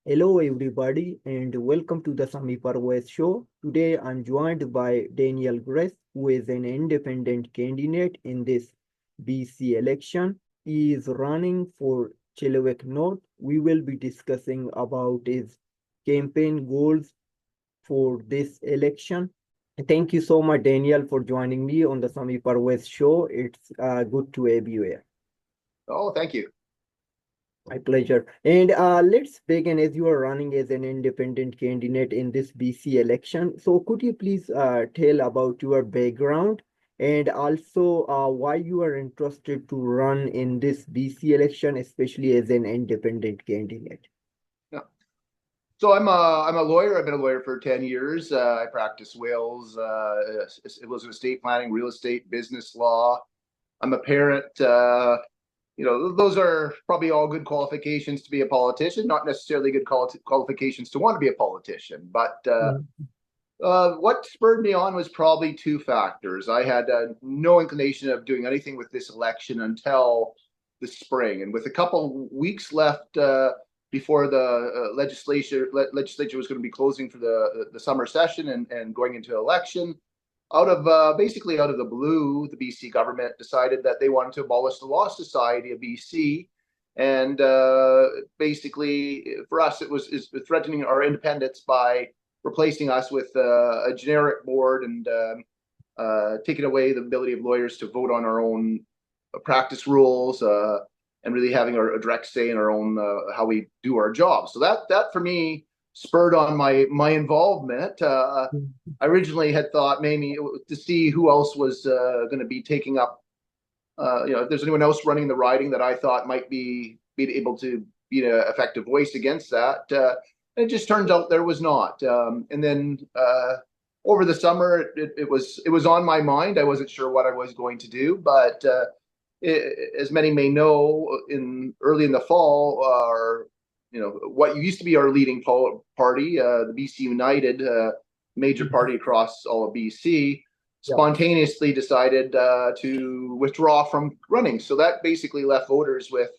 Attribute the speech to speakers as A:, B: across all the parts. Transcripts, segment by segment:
A: Hello, everybody, and welcome to the Sami Parvez show. Today, I'm joined by Daniel Grice, who is an independent candidate in this BC election. He is running for Chilliwack North. We will be discussing about his campaign goals for this election. Thank you so much, Daniel, for joining me on the Sami Parvez show. It's good to have you here.
B: Oh, thank you.
A: My pleasure. And let's begin as you are running as an independent candidate in this BC election. So could you please tell about your background and also why you are interested to run in this BC election, especially as an independent candidate?
B: Yeah. So I'm a lawyer. I've been a lawyer for 10 years. I practice wills, wills and estate planning, real estate, business law. I'm a parent. Those are probably all good qualifications to be a politician, not necessarily good qualifications to want to be a politician. But
A: Mhm.
B: what spurred me on was probably two factors. I had no inclination of doing anything with this election until the spring, and with a couple weeks left before the legislature was going to be closing for the summer session and going into election, basically out of the blue, the BC government decided that they wanted to abolish the Law Society of BC. And basically, for us, it was threatening our independence by replacing us with a generic board and taking away the ability of lawyers to vote on our own practice rules and really having a direct say in our own how we do our job. So that for me spurred on my involvement. I originally had thought maybe to see who else was going to be taking up. If there's anyone else running the riding that I thought might be able to be an effective voice against that. It just turns out there was not. And then over the summer, it was on my mind. I wasn't sure what I was going to do, but as many may know, early in the fall, what used to be our leading party, the BC United, major
A: Mhm.
B: party across all of BC,
A: Yeah.
B: spontaneously decided to withdraw from running. So that basically left voters with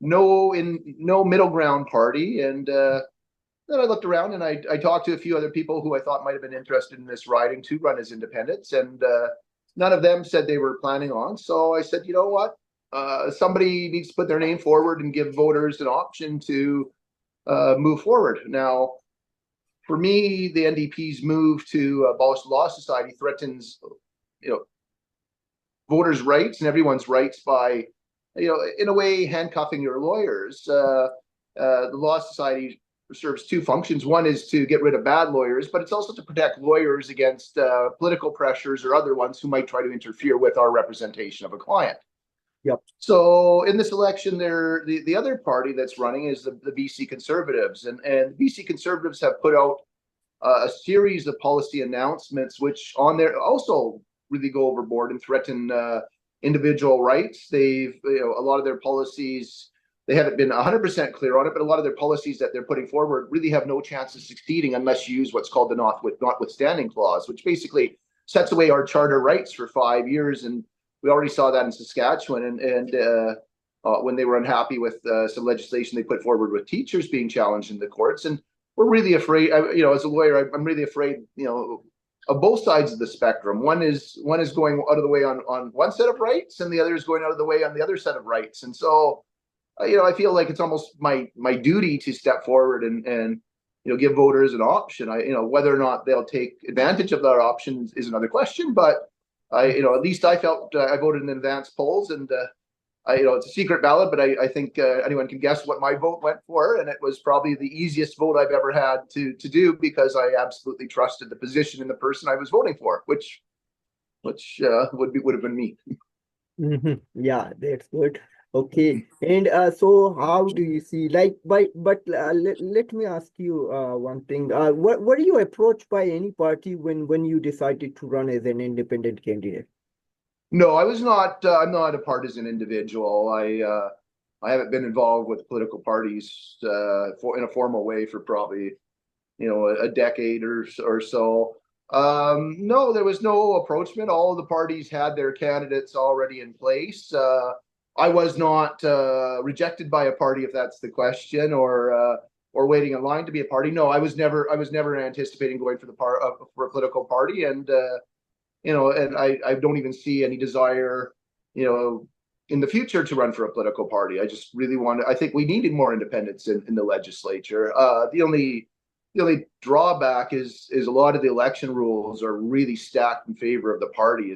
B: no middle ground party. And then I looked around and I talked to a few other people who I thought might have been interested in this riding to run as independents, and none of them said they were planning on. So I said, you know what? Somebody needs to put their name forward and give voters an option to move forward. Now, for me, the NDP's move to abolish the Law Society threatens, you know, voters' rights and everyone's rights by, in a way, handcuffing your lawyers. The Law Society serves two functions. One is to get rid of bad lawyers, but it's also to protect lawyers against political pressures or other ones who might try to interfere with our representation of a client.
A: Yep.
B: So in this election, the other party that's running is the BC Conservatives, and the BC Conservatives have put out a series of policy announcements, which on there also really go overboard and threaten individual rights. A lot of their policies, they haven't been 100% clear on it, but a lot of their policies that they're putting forward really have no chance of succeeding unless you use what's called the notwithstanding clause, which basically sets away our charter rights for 5 years. And we already saw that in Saskatchewan, and when they were unhappy with some legislation they put forward with teachers being challenged in the courts. And we're really afraid. As a lawyer, I'm really afraid. Of both sides of the spectrum. One is going out of the way on one set of rights, and the other is going out of the way on the other set of rights. And so, I feel like it's almost my duty to step forward and give voters an option. Whether or not they'll take advantage of that option is another question. But at least I felt I voted in advance polls, and it's a secret ballot, but I think anyone can guess what my vote went for, and it was probably the easiest vote I've ever had to do because I absolutely trusted the position and the person I was voting for, which would have been me.
A: Mhm. Yeah, that's good. Okay. And so how do you see like let me ask you one thing. Were you approached by any party when you decided to run as an independent candidate?
B: No, I was not. I'm not a partisan individual. I haven't been involved with political parties in a formal way for probably a decade or so. No, there was no approachment. All of the parties had their candidates already in place. I was not rejected by a party, if that's the question, or or waiting in line to be a party. No, I was never anticipating going for for a political party, and and I don't even see any desire, in the future to run for a political party. I just really I think we needed more independence in the legislature. The only drawback is a lot of the election rules are really stacked in favor of the party.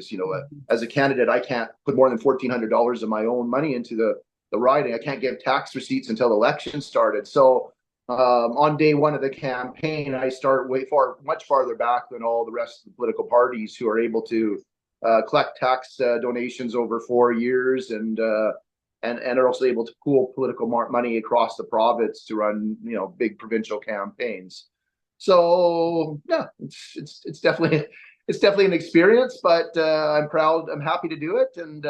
B: As a candidate, I can't put more than $1,400 of my own money into the riding. I can't get tax receipts until the election started. So on day one of the campaign, I start much farther back than all the rest of the political parties who are able to collect tax donations over 4 years and are also able to pool political money across the province to run big provincial campaigns. So yeah, it's definitely an experience, but I'm proud. I'm happy to do it, and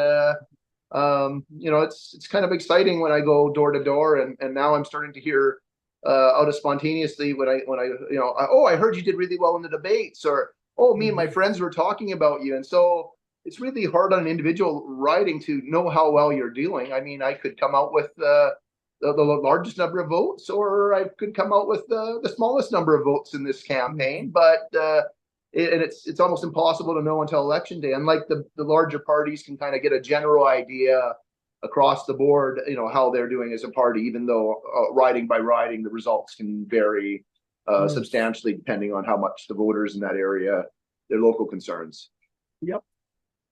B: it's kind of exciting when I go door to door, and now I'm starting to hear out of spontaneously when I oh, I heard you did really well in the debates, or oh, me and my friends were talking about you. And so it's really hard on an individual riding to know how well you're doing. I mean, I could come out with the largest number of votes, or I could come out with the smallest number of votes in this campaign. But it's almost impossible to know until election day. Unlike the larger parties can kind of get a general idea across the board, how they're doing as a party, even though riding by riding, the results can vary substantially depending on how much the voters in that area, their local concerns.
A: Yep.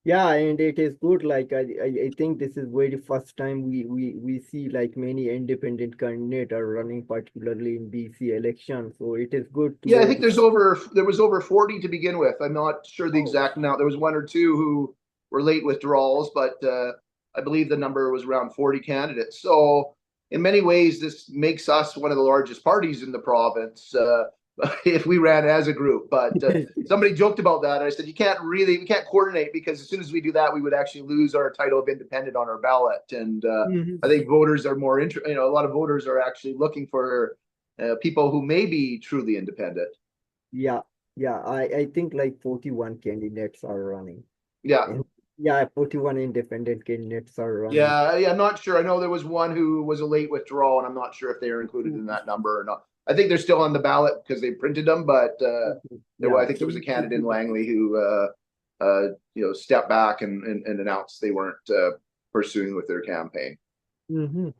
A: Yeah, and it is good. Like I think this is very first time we see like many independent candidates are running, particularly in BC elections. So it is good
B: Yeah, I
A: to.
B: think there was over 40 to begin with. I'm not sure the
A: Oh.
B: exact amount. There was one or two who were late withdrawals, but I believe the number was around 40 candidates. So in many ways, this makes us one of the largest parties in the province. If we ran as a group. But somebody joked about that. I said, we can't coordinate, because as soon as we do that, we would actually lose our title of independent on our ballot. And I think voters are more a lot of voters are actually looking for people who may be truly independent.
A: Yeah, yeah. I think like 41 candidates are running.
B: Yeah.
A: And yeah, 41 independent candidates are running.
B: Yeah, I'm not sure. I know there was one who was a late withdrawal, and I'm not sure if they are included in that number or not. I think they're still on the ballot because they printed them, but
A: Yeah,
B: I think there was a candidate in Langley who stepped back and announced they weren't pursuing with their campaign.
A: mm-hmm.
B: And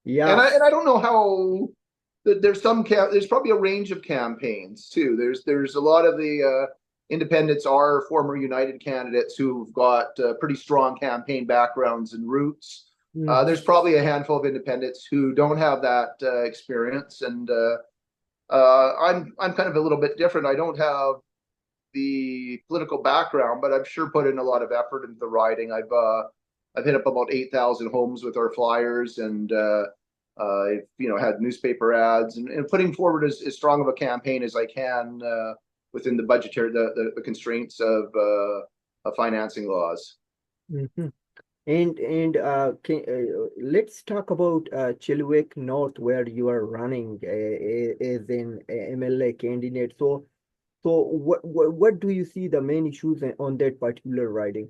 A: Yeah.
B: I don't know how there's probably a range of campaigns too. There's a lot of the independents are former United candidates who've got pretty strong campaign backgrounds and roots.
A: Mm-hmm.
B: There's probably a handful of independents who don't have that experience, and I'm kind of a little bit different. I don't have the political background, but I've sure put in a lot of effort into the riding. I've hit up about 8,000 homes with our flyers, and I've had newspaper ads, and putting forward as strong of a campaign as I can within the budgetary the constraints of financing laws.
A: Mm-hmm. And let's talk about Chilliwack North, where you are running as an MLA candidate. So what do you see the main issues on that particular riding?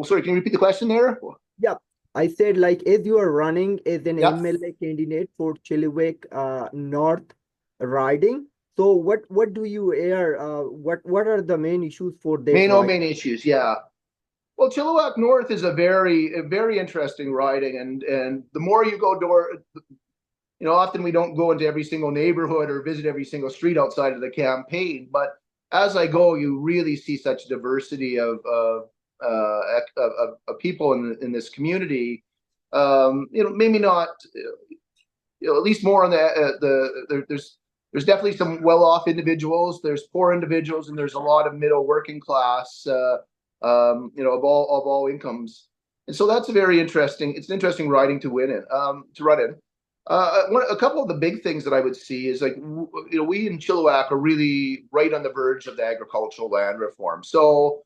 B: Sorry, can you repeat the question there?
A: Yeah, I said like as you are running as an
B: Yep.
A: MLA candidate for Chilliwack North riding. So what do you air? What are the main issues for that ride?
B: Main issues, yeah. Well, Chilliwack North is a very interesting riding, and the more you go often we don't go into every single neighborhood or visit every single street outside of the campaign, but as I go, you really see such diversity of people in this community. Maybe not, at least more on there's definitely some well-off individuals, there's poor individuals, and there's a lot of middle working class, of all incomes. And so that's it's an interesting riding to run in. A couple of the big things that I would see is like, we in Chilliwack are really right on the verge of the agricultural land reform. So,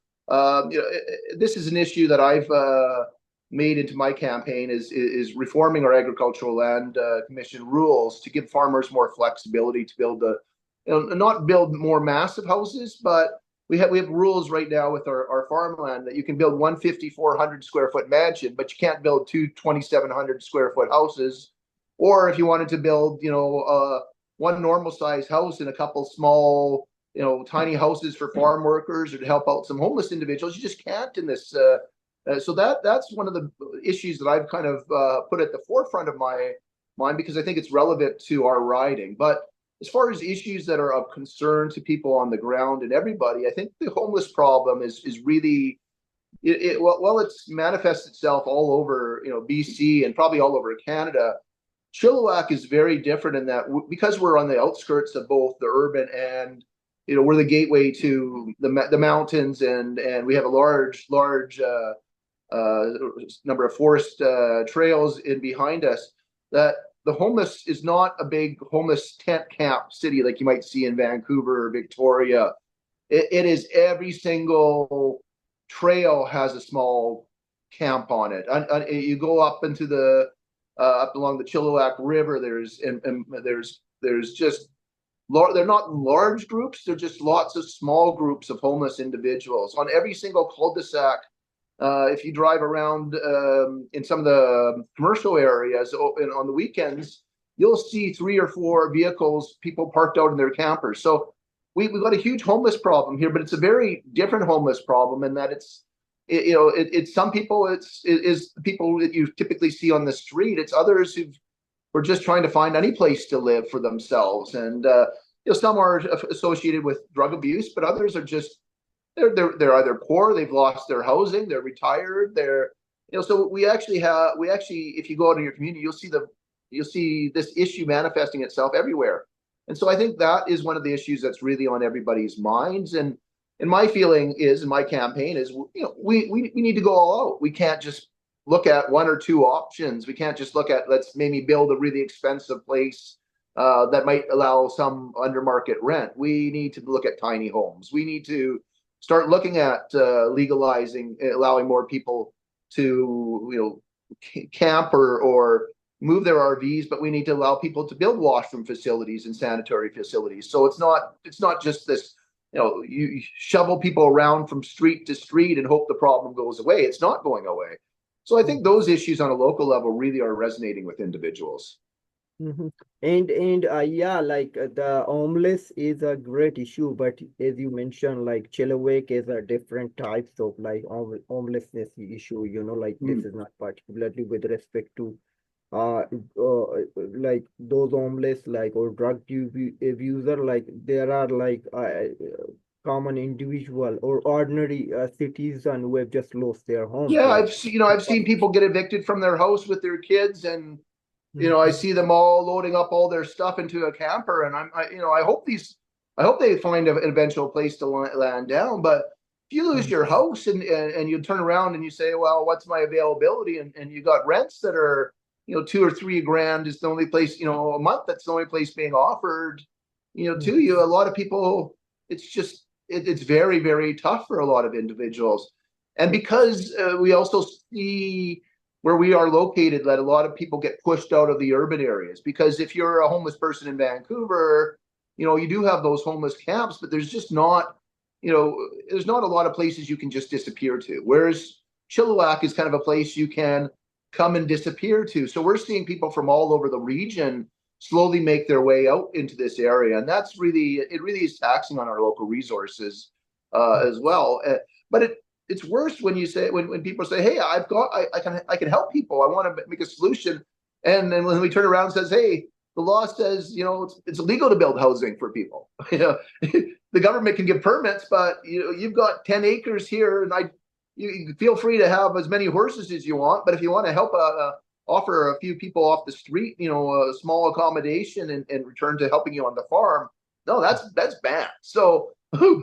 B: this is an issue that I've made into my campaign is reforming our agricultural land commission rules to give farmers more flexibility to build not build more massive houses, but we have rules right now with our farmland that you can build one 5,400 square foot mansion, but you can't build two 2,700 square foot houses. or if you wanted to build, one normal size house and a couple small, tiny houses for farm workers or to help out some homeless individuals, you just can't in this. So that's one of the issues that I've kind of put at the forefront of my mind because I think it's relevant to our riding. But as far as issues that are of concern to people on the ground and everybody, I think the homeless problem is really well, it's manifests itself all over, BC and probably all over Canada. Chilliwack is very different in that because we're on the outskirts of both the urban and we're the gateway to the mountains and we have a large number of forest trails in behind us. That the homeless is not a big homeless tent camp city like you might see in Vancouver or Victoria. It is every single trail has a small camp on it. You go up into the up along the Chilliwack River. There's just they're not large groups. They're just lots of small groups of homeless individuals on every single cul-de-sac. If you drive around in some of the commercial areas on the weekends, you'll see 3 or 4 vehicles, people parked out in their campers. So we've got a huge homeless problem here, but it's a very different homeless problem in that it's some people, it's people that you typically see on the street. It's others who are just trying to find any place to live for themselves. And some are associated with drug abuse, but others are just they're either poor, they've lost their housing, they're retired, so we actually if you go out in your community, you'll see this issue manifesting itself everywhere. And so I think that is one of the issues that's really on everybody's minds. And my feeling is, in my campaign is, we need to go all out. We can't just look at 1 or 2 options. We can't just look at, let's maybe build a really expensive place that might allow some under market rent. We need to look at tiny homes. We need to start looking at legalizing, allowing more people to, camp or move their RVs, but we need to allow people to build washroom facilities and sanitary facilities. So it's not just this, you shovel people around from street to street and hope the problem goes away. It's not going away. So I think those issues on a local level really are resonating with individuals.
A: Mm-hmm. And yeah, the homeless is a great issue, but as you mentioned, like Chilliwack is a different types of homelessness issue. This is not particularly with respect to those homeless or drug abuser. There are common individual or ordinary citizen who have just lost their homes.
B: Yeah, I've seen people get evicted from their house with their kids, and I
A: Mhm.
B: see them all loading up all their stuff into a camper, and I hope they find an eventual place to land down. But if you lose
A: Mhm.
B: your house and you turn around and you say, well, what's my availability? And you got rents that are, 2 or 3 grand is the only place, a month, that's the only place being offered, to you. A lot of people, it's very, very tough for a lot of individuals. And because we also see where we are located, that a lot of people get pushed out of the urban areas. Because if you're a homeless person in Vancouver, you do have those homeless camps, but there's just not, there's not a lot of places you can just disappear to. Whereas Chilliwack is kind of a place you can come and disappear to. So we're seeing people from all over the region slowly make their way out into this area. And it really is taxing on our local resources as well. But it's worse when when people say, hey, I can help people. I want to make a solution. And then when we turn around and says, hey, the law says, it's illegal to build housing for people. The government can give permits, but you've got 10 acres here, and you feel free to have as many horses as you want. But if you want to help offer a few people off the street, a small accommodation and return to helping you on the farm, no, that's bad. So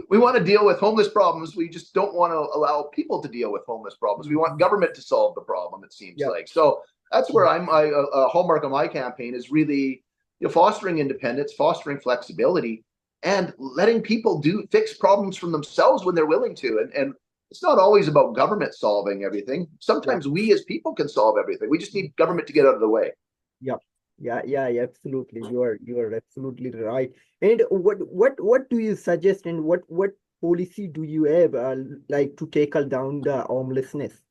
B: we want to deal with homeless problems. We just don't want to allow people to deal with homeless problems. We want government to solve the problem, it seems like. So that's where a hallmark of my campaign is really fostering independence, fostering flexibility, and letting people fix problems from themselves when they're willing to. And it's not always about government solving everything. Sometimes we as people can solve everything. We just need government to get out of the way.
A: Yeah. Yeah, absolutely. You are absolutely right. And what do you suggest, and what policy do you have to tackle down the homelessness?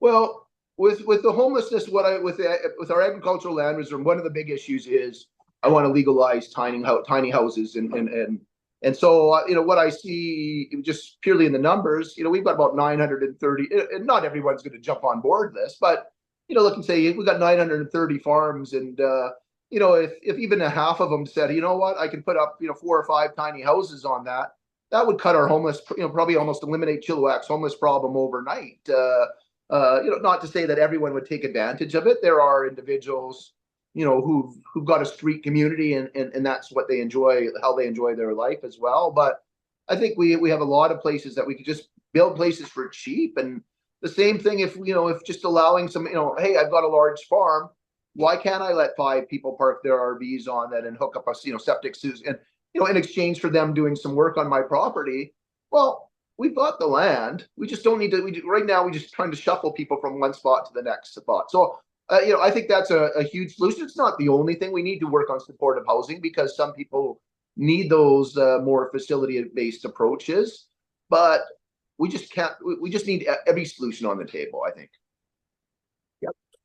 B: Well, with the homelessness, with our agricultural land reserve, one of the big issues is I want to legalize tiny houses and so what I see just purely in the numbers, we've got about 930, and not everyone's going to jump on board this, but look and say we've got 930 farms, and if even a half of them said, what, I can put up 4 or 5 tiny houses on that would cut our homeless, probably almost eliminate Chilliwack's homeless problem overnight. Not to say that everyone would take advantage of it. There are individuals, who've got a street community, and that's what they enjoy, how they enjoy their life as well. But I think we have a lot of places that we could just build places for cheap. And the same thing if just allowing some, hey, I've got a large farm. Why can't I let 5 people park their RVs on that and hook up a septic system, and in exchange for them doing some work on my property? Well, we've got the land. We just don't need to. Right now, we're just trying to shuffle people from one spot to the next spot. So, I think that's a huge solution. It's not the only thing. We need to work on supportive housing because some people need those more facility-based approaches. But we just can't. We just need every solution on the table, I think.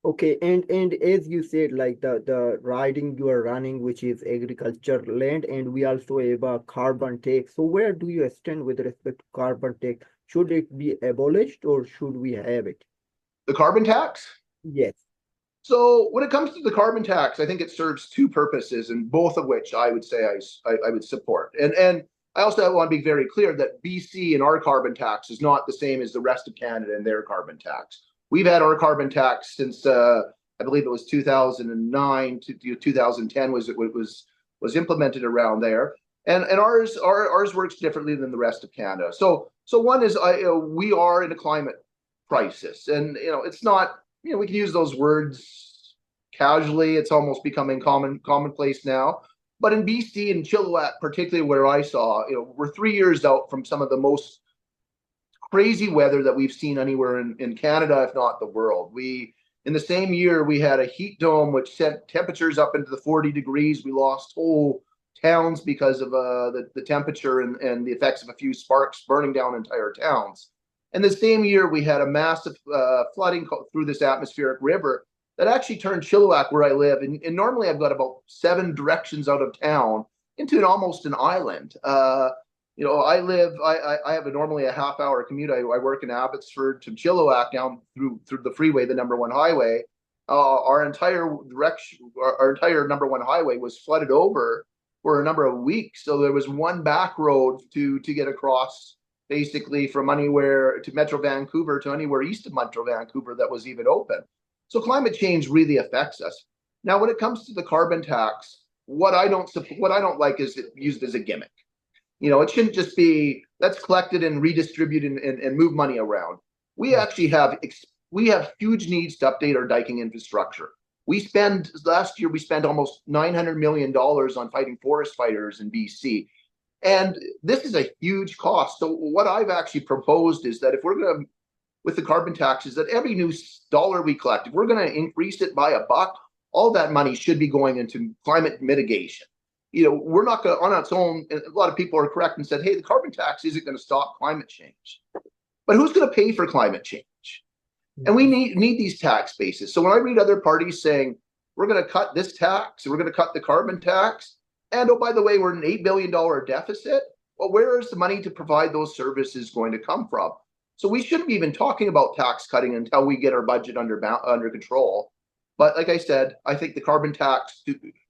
A: Okay, and as you said, like the riding you are running, which is agriculture land, and we also have a carbon tax. So where do you stand with respect to carbon tax? Should it be abolished or should we have it?
B: The carbon tax?
A: Yes.
B: So when it comes to the carbon tax, I think it serves 2 purposes, and both of which I would say I would support. And I also want to be very clear that BC and our carbon tax is not the same as the rest of Canada and their carbon tax. We've had our carbon tax since I believe it was 2009 to 2010 was implemented around there, and ours works differently than the rest of Canada. So one is we are in a climate crisis, and it's not, we can use those words casually. It's almost becoming commonplace now. But in BC and Chilliwack, particularly where I saw, we're 3 years out from some of the most crazy weather that we've seen anywhere in Canada, if not the world. In the same year, we had a heat dome which sent temperatures up into the 40 degrees. We lost whole towns because of the temperature and the effects of a few sparks burning down entire towns. And the same year, we had a massive flooding through this atmospheric river that actually turned Chilliwack, where I live, and normally I've got about 7 directions out of town, into almost an island. I have normally a half-hour commute. I work in Abbotsford to Chilliwack down through the freeway, the number 1 highway. Our entire number 1 highway was flooded over for a number of weeks. So there was one back road to get across, basically from anywhere to Metro Vancouver to anywhere east of Metro Vancouver that was even open. So climate change really affects us. Now, when it comes to the carbon tax, what I don't like is it used as a gimmick. It shouldn't just be let's collect it and redistribute and move money around. We actually have huge needs to update our diking infrastructure. Last year we spent almost $900 million on fighting forest fires in BC. And this is a huge cost. So what I've actually proposed is that if we're going to, with the carbon taxes, that every new dollar we collect, if we're going to increase it by $1, all that money should be going into climate mitigation. We're not going to, on its own, and a lot of people are correct and said, hey, the carbon tax isn't going to stop climate change. But who's going to pay for climate change? And we need these tax bases. So when I read other parties saying, we're going to cut this tax, and we're going to cut the carbon tax, and oh, by the way, we're in an $8 billion deficit, well, where is the money to provide those services going to come from? So we shouldn't be even talking about tax cutting until we get our budget under control. But like I said, I think the carbon tax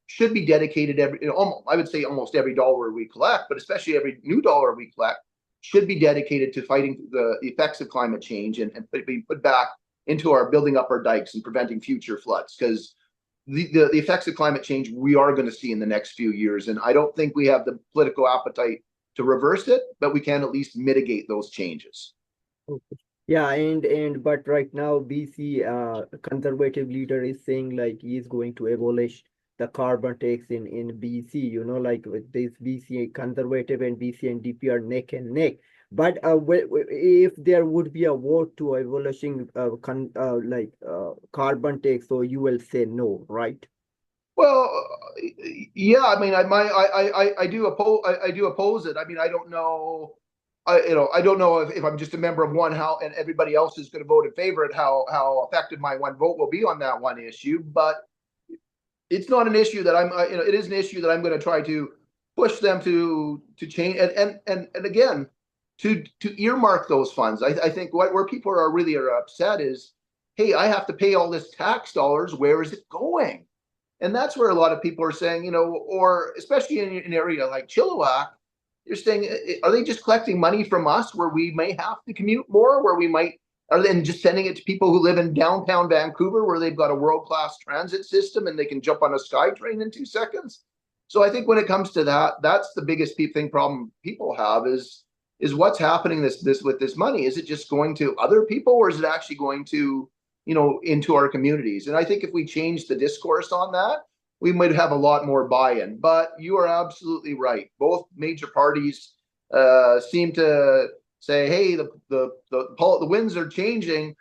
B: should be dedicated I would say almost every dollar we collect, but especially every new dollar we collect should be dedicated to fighting the effects of climate change and be put back into our building up our dikes and preventing future floods. Because the effects of climate change we are going to see in the next few years. And I don't think we have the political appetite to reverse it, but we can at least mitigate those changes.
A: Okay. Yeah, and but right now BC conservative leader is saying like he is going to abolish the carbon tax in BC, like with this BC conservative and BC and DP are neck and neck. But if there would be a vote to abolishing carbon tax, so you will say no, right?
B: Well, yeah, I mean, I do oppose it. I mean, I don't know. I don't know if I'm just a member of one, how, and everybody else is going to vote in favor of how effective my one vote will be on that one issue. But it's not an issue that it is an issue that I'm going to try to push them to change, and again, to earmark those funds. I think where people are really upset is, hey, I have to pay all this tax dollars. Where is it going? And that's where a lot of people are saying, or especially in an area like Chilliwack, you're saying, are they just collecting money from us where we may have to commute more, where we might, are they just sending it to people who live in downtown Vancouver where they've got a world-class transit system and they can jump on a SkyTrain in 2 seconds? So I think when it comes to that, that's the biggest problem people have is what's happening with this money. Is it just going to other people, or is it actually going to, into our communities? And I think if we change the discourse on that, we might have a lot more buy-in. But you are absolutely right. Both major parties seem to say, hey, the winds are changing,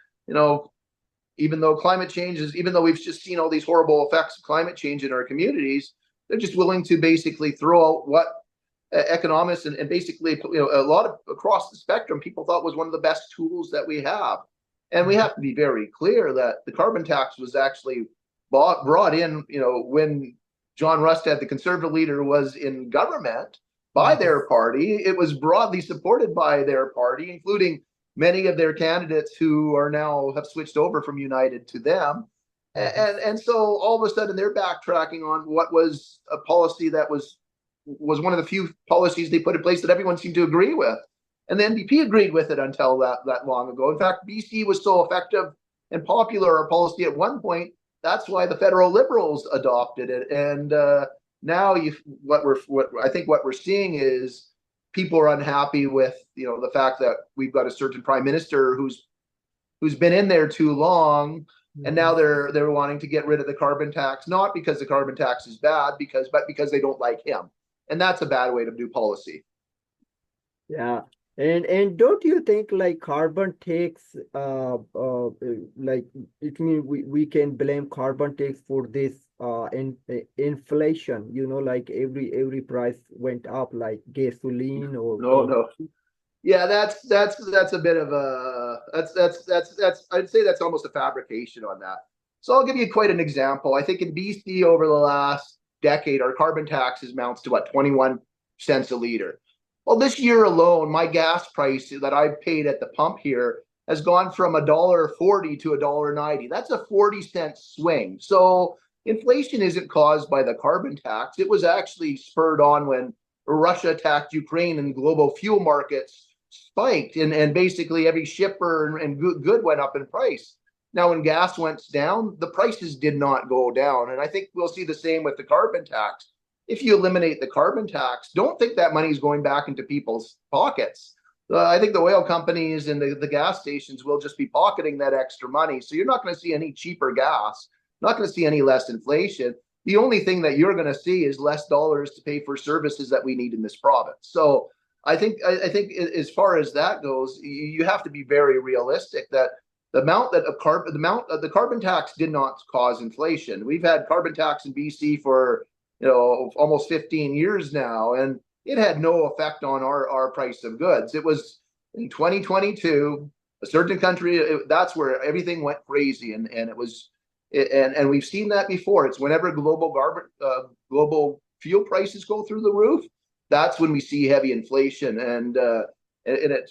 B: even though climate change is, even though we've just seen all these horrible effects of climate change in our communities, they're just willing to basically throw out what economists and basically, a lot of across the spectrum, people thought was one of the best tools that we have. And we have to be very clear that the carbon tax was actually brought in, when John Rustad, the Conservative leader, was in government by their party. It was broadly supported by their party, including many of their candidates who are now have switched over from United to them. And so all of a sudden they're backtracking on what was a policy that was one of the few policies they put in place that everyone seemed to agree with. And the NDP agreed with it until that long ago. In fact, BC was so effective and popular a policy at one point, that's why the federal Liberals adopted it. And now what we're seeing is people are unhappy with the fact that we've got a certain prime minister who's been in there too long, and now they're wanting to get rid of the carbon tax, not because the carbon tax is bad, but because they don't like him, and that's a bad way to do policy.
A: Yeah. And don't you think like carbon tax like it means we can blame carbon tax for this inflation, like every price went up, like gasoline
B: No. Yeah, that's a bit of a that's I'd say that's almost a fabrication on that. So I'll give you quite an example. I think in BC over the last decade, our carbon taxes amounts to what, 21 cents a liter. Well, this year alone, my gas price that I've paid at the pump here has gone from $1.40 to $1.90. That's a 40-cent swing. So inflation isn't caused by the carbon tax. It was actually spurred on when Russia attacked Ukraine and global fuel markets spiked, and basically every shipper and good went up in price. Now, when gas went down, the prices did not go down. And I think we'll see the same with the carbon tax. If you eliminate the carbon tax, don't think that money is going back into people's pockets. I think the oil companies and the gas stations will just be pocketing that extra money. So you're not going to see any cheaper gas, not going to see any less inflation. The only thing that you're going to see is less dollars to pay for services that we need in this province. So I think as far as that goes, you have to be very realistic that the amount of the carbon tax did not cause inflation. We've had carbon tax in BC for almost 15 years now, and it had no effect on our price of goods. It was in 2022, a certain country, that's where everything went crazy, and we've seen that before. It's whenever global fuel prices go through the roof, that's when we see heavy inflation, and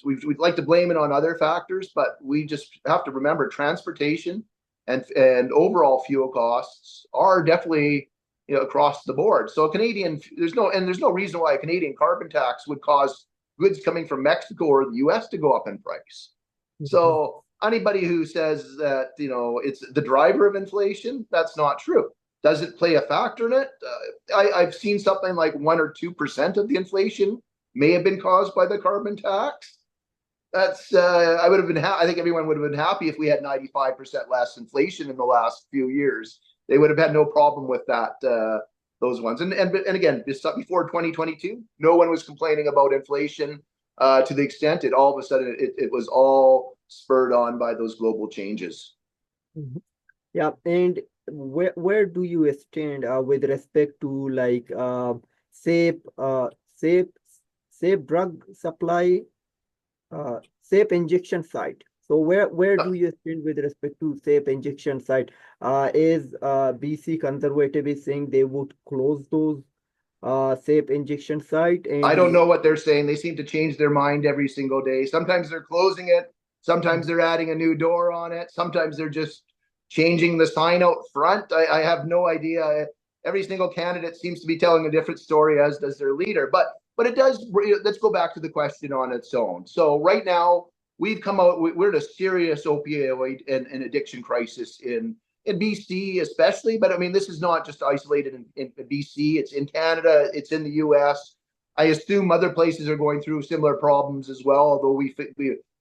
B: we'd like to blame it on other factors, but we just have to remember transportation and overall fuel costs are definitely across the board. So there's no reason why a Canadian carbon tax would cause goods coming from Mexico or the US to go up in price. So anybody who says that, it's the driver of inflation, that's not true. Does it play a factor in it? I've seen something like 1 or 2% of the inflation may have been caused by the carbon tax. That's I think everyone would have been happy if we had 95% less inflation in the last few years. They would have had no problem with that, those ones. And again, before 2022, no one was complaining about inflation to the extent all of a sudden it was all spurred on by those global changes.
A: Yeah, and where do you stand with respect to like safe drug supply safe injection site. So where do you stand with respect to safe injection site? Is BC Conservative is saying they would close those safe injection site,
B: I don't
A: and
B: know what they're saying. They seem to change their mind every single day. Sometimes they're closing it. Sometimes they're adding a new door on it. Sometimes they're just changing the sign out front. I have no idea. Every single candidate seems to be telling a different story, as does their leader. But it does. Let's go back to the question on its own. So right now we've come out. We're in a serious opioid and addiction crisis in BC, especially. But I mean, this is not just isolated in BC. It's in Canada. It's in the US. I assume other places are going through similar problems as well. Although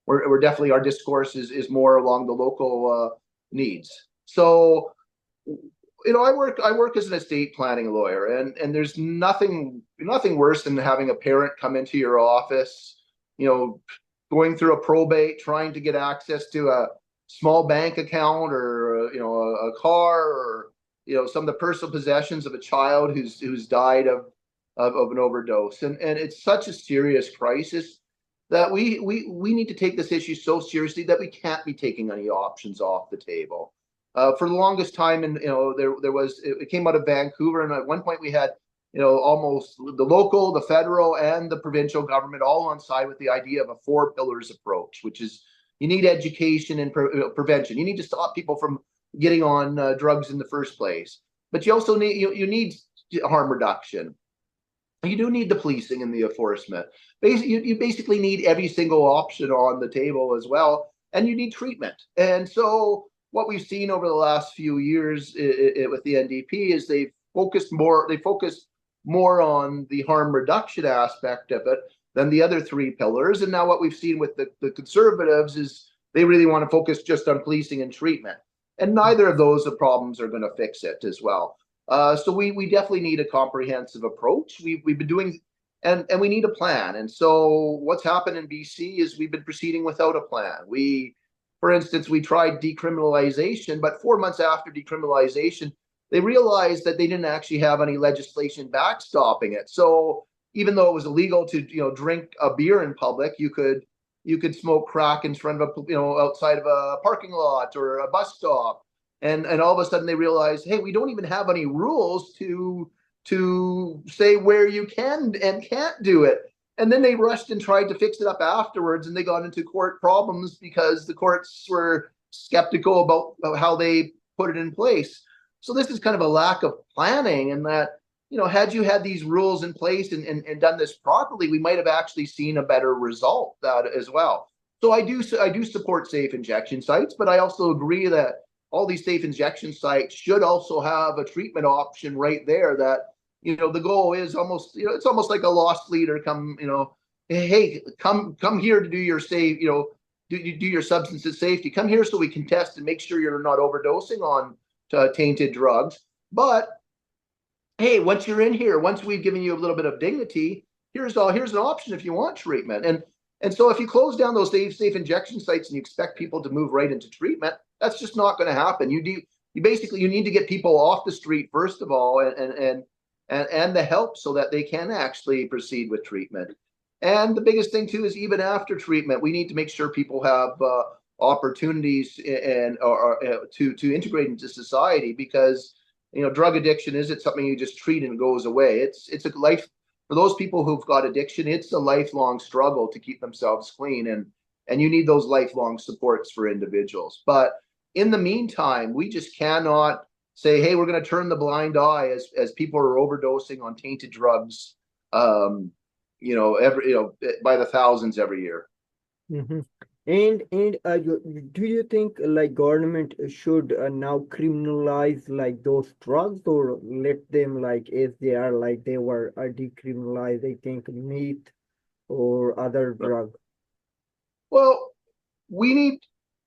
B: we're definitely, our discourse is more along the local needs. So, I work as an estate planning lawyer, and there's nothing worse than having a parent come into your office, going through a probate, trying to get access to a small bank account, or a car, or some of the personal possessions of a child who's died of an overdose. And it's such a serious crisis that we need to take this issue so seriously that we can't be taking any options off the table. For the longest time, and there was, it came out of Vancouver, and at one point we had almost the local, the federal, and the provincial government all on side with the idea of a 4 pillars approach, which is, you need education and prevention. You need to stop people from getting on drugs in the first place, but you also need you need harm reduction. You do need the policing and the enforcement. You basically need every single option on the table as well, and you need treatment. And so what we've seen over the last few years with the NDP is they focused more on the harm reduction aspect of it than the other 3 pillars. And now what we've seen with the Conservatives is they really want to focus just on policing and treatment. And neither of those problems are going to fix it as well. So we definitely need a comprehensive approach. We've been doing, and we need a plan. And so what's happened in BC is we've been proceeding without a plan. For instance, we tried decriminalization, but 4 months after decriminalization, they realized that they didn't actually have any legislation backstopping it. So even though it was illegal to drink a beer in public, you could smoke crack in front of outside of a parking lot or a bus stop. And all of a sudden they realized, hey, we don't even have any rules to say where you can and can't do it. And then they rushed and tried to fix it up afterwards, and they got into court problems because the courts were skeptical about how they put it in place. So this is kind of a lack of planning, and that, had you had these rules in place and done this properly, we might have actually seen a better result as well. So I do support safe injection sites, but I also agree that all these safe injection sites should also have a treatment option right there. That the goal is almost, it's almost like a lost leader hey, come here to do your safe, do your substance safety. Come here so we can test and make sure you're not overdosing on tainted drugs. But hey, once you're in here, once we've given you a little bit of dignity, here's an option if you want treatment. And so if you close down those safe injection sites and you expect people to move right into treatment, that's just not going to happen. You need to get people off the street first of all, and the help so that they can actually proceed with treatment. And the biggest thing too is, even after treatment, we need to make sure people have opportunities to integrate into society, because drug addiction isn't something you just treat and goes away. It's a life for those people who've got addiction. It's a lifelong struggle to keep themselves clean, and you need those lifelong supports for individuals. But in the meantime, we just cannot say, hey, we're going to turn the blind eye as people are overdosing on tainted drugs, by the thousands every year.
A: Mm-hmm. Do you think like government should now criminalize like those drugs, or let them like as they are, like they were decriminalized, I think, meth or other drug?
B: Well, we need,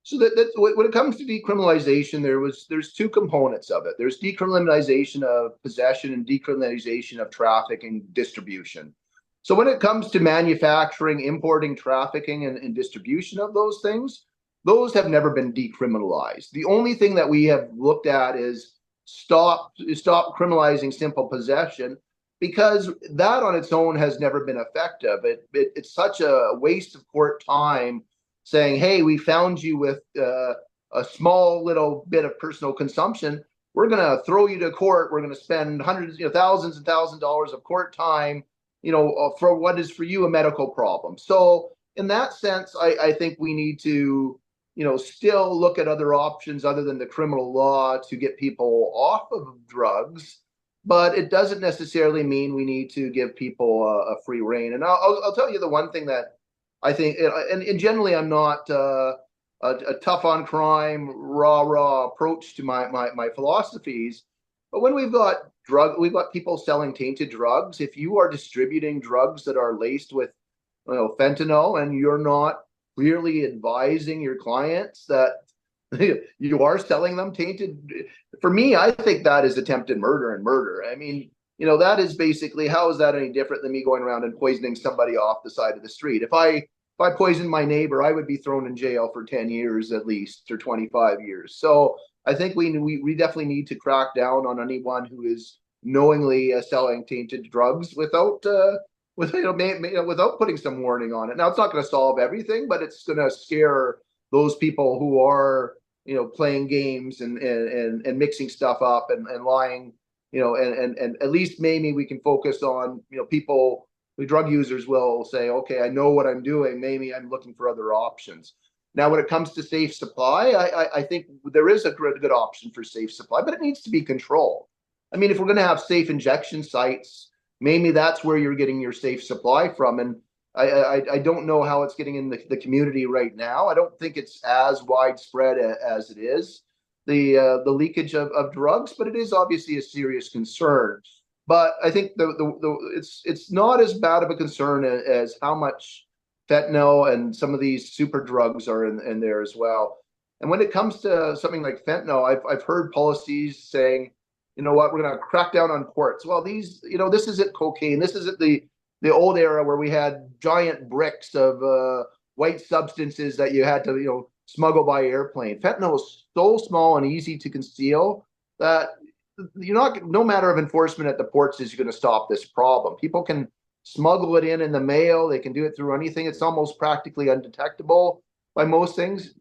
B: so that when it comes to decriminalization, there's 2 components of it. There's decriminalization of possession and decriminalization of trafficking distribution. So when it comes to manufacturing, importing, trafficking, and distribution of those things, those have never been decriminalized. The only thing that we have looked at is stop criminalizing simple possession. because that on its own has never been effective. It's such a waste of court time saying, hey, we found you with a small little bit of personal consumption. We're going to throw you to court. We're going to spend hundreds, thousands and thousands of dollars of court time, for what is for you a medical problem. So in that sense, I think we need to, still look at other options other than the criminal law to get people off of drugs. But it doesn't necessarily mean we need to give people a free rein. And I'll tell you the one thing that I think, and generally I'm not a tough on crime, raw approach to my philosophies. But when we've got people selling tainted drugs. If you are distributing drugs that are laced with, fentanyl, and you're not clearly advising your clients that you are selling them tainted, for me, I think that is attempted murder and murder. I mean, that is basically, how is that any different than me going around and poisoning somebody off the side of the street? If I poisoned my neighbor, I would be thrown in jail for 10 years at least, or 25 years. So I think we definitely need to crack down on anyone who is knowingly selling tainted drugs without putting some warning on it. Now, it's not going to solve everything, but it's going to scare those people who are, playing games and mixing stuff up and lying, and at least maybe we can focus on, people, the drug users will say, okay, I know what I'm doing. Maybe I'm looking for other options. Now, when it comes to safe supply, I think there is a good option for safe supply, but it needs to be controlled. I mean, if we're going to have safe injection sites, maybe that's where you're getting your safe supply from. And I don't know how it's getting in the community right now. I don't think it's as widespread as it is, the leakage of drugs, but it is obviously a serious concern. But I think it's not as bad of a concern as how much fentanyl and some of these super drugs are in there as well. And when it comes to something like fentanyl, I've heard policies saying, you know what, we're going to crack down on ports. Well, this isn't cocaine. This isn't the old era where we had giant bricks of white substances that you had to, smuggle by airplane. Fentanyl is so small and easy to conceal that no matter of enforcement at the ports is going to stop this problem. People can smuggle it in the mail. They can do it through anything. It's almost practically undetectable by most things.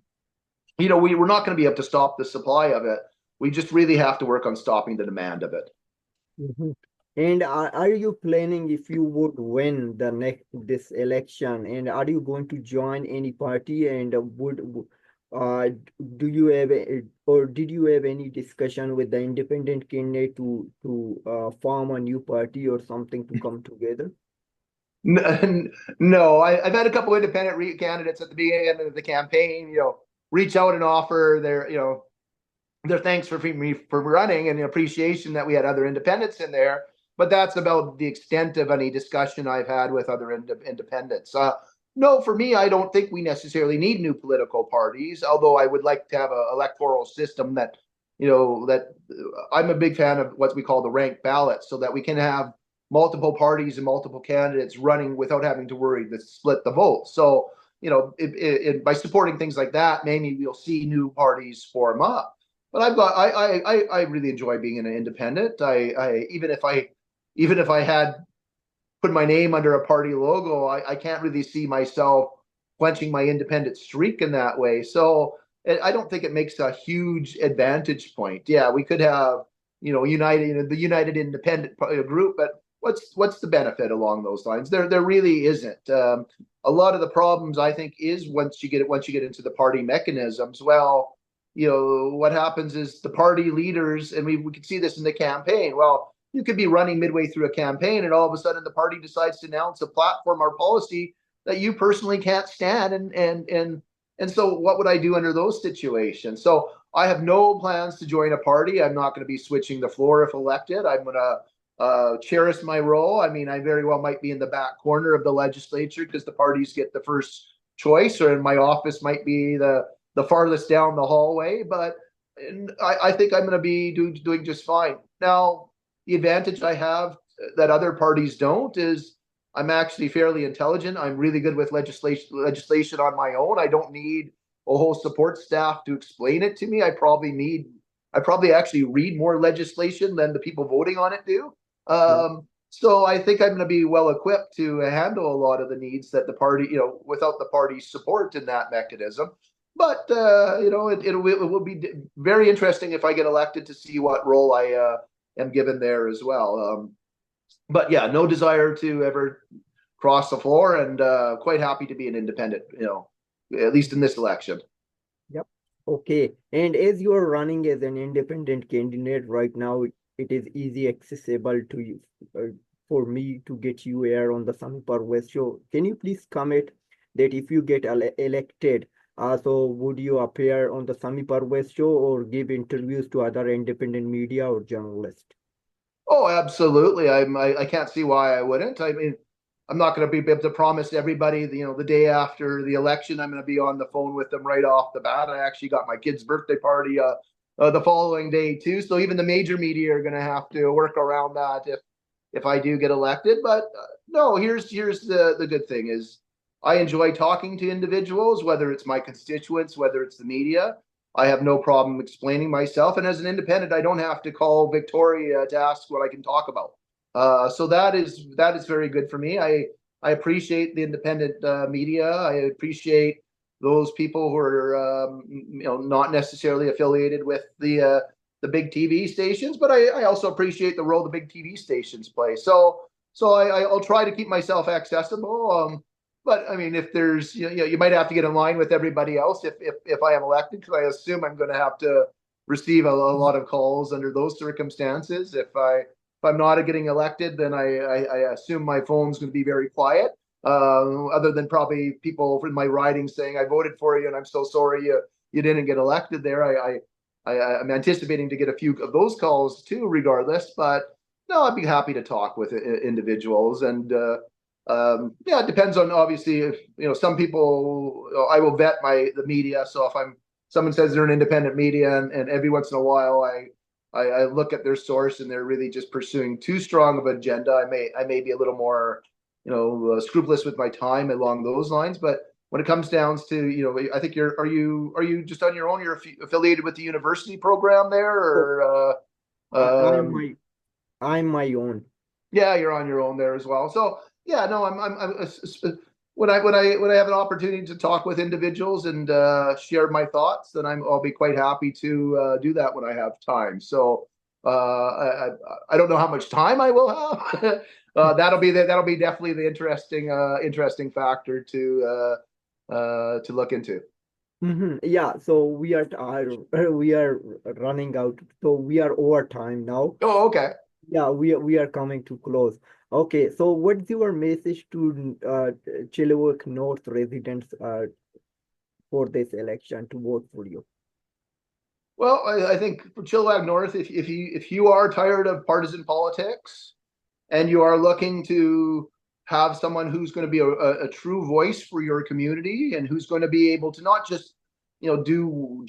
B: We're not going to be able to stop the supply of it. We just really have to work on stopping the demand of it.
A: Mhm. And are you planning, if you would win this election, and are you going to join any party, and uh do you have or did you have any discussion with the independent candidate to form a new party or something to come together?
B: No, I've had a couple independent candidates at the beginning of the campaign, reach out and offer their thanks for me for running and appreciation that we had other independents in there. But that's about the extent of any discussion I've had with other independents. No, for me, I don't think we necessarily need new political parties, although I would like to have an electoral system that, that I'm a big fan of what we call the ranked ballot, so that we can have multiple parties and multiple candidates running without having to worry to split the vote. So, by supporting things like that, maybe we'll see new parties form up. But I really enjoy being an independent. Even if I had put my name under a party logo, I can't really see myself quenching my independent streak in that way. So I don't think it makes a huge advantage point. Yeah, we could have, the United Independent group, but what's the benefit along those lines? There really isn't. A lot of the problems, I think, is once you get into the party mechanisms. Well, what happens is the party leaders, and we could see this in the campaign. Well, you could be running midway through a campaign, and all of a sudden the party decides to announce a platform or policy that you personally can't stand, and so what would I do under those situations? So I have no plans to join a party. I'm not going to be switching the floor if elected. I'm going to cherish my role. I mean, I very well might be in the back corner of the legislature because the parties get the first choice, or in my office might be the farthest down the hallway. But I think I'm going to be doing just fine. Now, the advantage I have that other parties don't is I'm actually fairly intelligent. I'm really good with legislation on my own. I don't need a whole support staff to explain it to me. I probably actually read more legislation than the people voting on it do. So I think I'm going to be well equipped to handle a lot of the needs that the party, without the party's support in that mechanism. But it will be very interesting if I get elected to see what role I am given there as well. But yeah, no desire to ever cross the floor, and quite happy to be an independent. At least in this election.
A: Yep. Okay. And as you are running as an independent candidate right now, it is easy accessible to you for me to get you here on the Sami Parvez show. Can you please comment that if you get elected, so would you appear on the Sami Parvez show or give interviews to other independent media or journalists?
B: Oh, absolutely. I can't see why I wouldn't. I mean, I'm not going to be able to promise everybody, the day after the election, I'm going to be on the phone with them right off the bat. I actually got my kid's birthday party the following day too. So even the major media are going to have to work around that if I do get elected. But no, here's the good thing is I enjoy talking to individuals, whether it's my constituents, whether it's the media. I have no problem explaining myself. And as an independent, I don't have to call Victoria to ask what I can talk about. So that is very good for me. I appreciate the independent media. I appreciate those people who are not necessarily affiliated with the big TV stations, but I also appreciate the role the big TV stations play. So I'll try to keep myself accessible. But I mean, if there's you might have to get in line with everybody else if I am elected, because I assume I'm going to have to receive a lot of calls under those circumstances. If I'm not getting elected, then I assume my phone's going to be very quiet. Other than probably people in my riding saying I voted for you and I'm so sorry you didn't get elected there. I'm anticipating to get a few of those calls too, regardless. But no, I'd be happy to talk with individuals, and yeah, it depends on obviously if some people I will vet the media. So if someone says they're an independent media, and every once in a while I look at their source and they're really just pursuing too strong of an agenda, I may be a little more scrupulous with my time along those lines. But when it comes down to I think are you just on your own? You're affiliated with the university program there,
A: Oh,
B: or
A: I'm my own.
B: yeah, you're on your own there as well. So yeah, no, when I have an opportunity to talk with individuals and share my thoughts, then I'll be quite happy to do that when I have time. So I don't know how much time I will have. That'll be definitely the interesting factor to look into.
A: Yeah, so we are running out, so we are over time now.
B: Oh, okay.
A: Yeah, we are coming to close. Okay, so what's your message to Chilliwack North residents for this election to vote for you?
B: Well, I think for Chilliwack North, if you are tired of partisan politics and you are looking to have someone who's going to be a true voice for your community and who's going to be able to not just do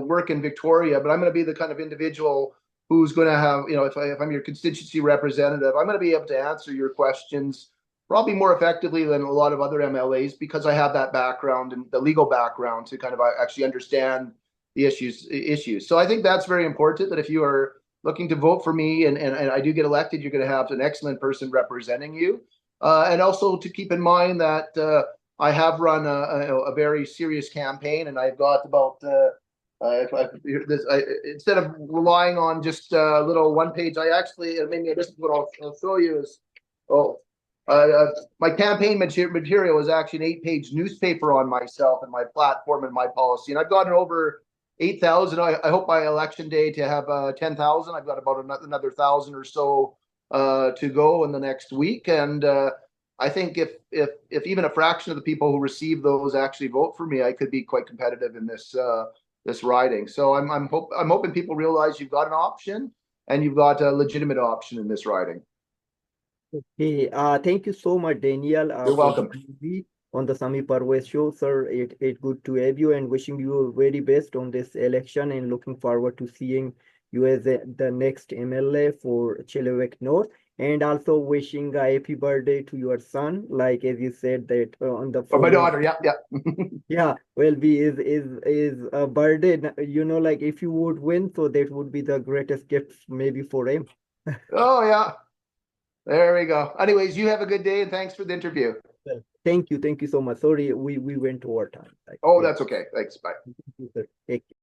B: work in Victoria, but I'm going to be the kind of individual who's going to have if I'm your constituency representative, I'm going to be able to answer your questions probably more effectively than a lot of other MLAs because I have that background and the legal background to kind of actually understand the issues. So I think that's very important, that if you are looking to vote for me and I do get elected, you're going to have an excellent person representing you. And also to keep in mind that I have run a very serious campaign, and I've got about instead of relying on just a little one page, I actually maybe this is what I'll show you is my campaign material is actually an 8-page newspaper on myself and my platform and my policy, and I've gotten over 8,000. I hope by election day to have 10,000. I've got about another 1,000 or so to go in the next week, and I think if even a fraction of the people who receive those actually vote for me, I could be quite competitive in this riding. So I'm hoping people realize you've got an option and you've got a legitimate option in this riding.
A: Okay, thank you so much, Daniel,
B: You're
A: for
B: welcome.
A: joining me on the Sami Parvez show, sir. It good to have you and wishing you very best on this election and looking forward to seeing you as the next MLA for Chilliwack North. And also wishing a happy birthday to your son, like as you said that on the
B: Or my
A: phone.
B: daughter, yeah, yeah.
A: Yeah, well, be is a birthday. Like if you would win, so that would be the greatest gift maybe for him.
B: Oh yeah. There we go. Anyways, you have a good day and thanks for the interview.
A: Well, thank you so much. Sorry, we went over time. Like,
B: Oh,
A: yeah.
B: that's okay. Thanks. Bye.
A: Thank you, sir. Take care.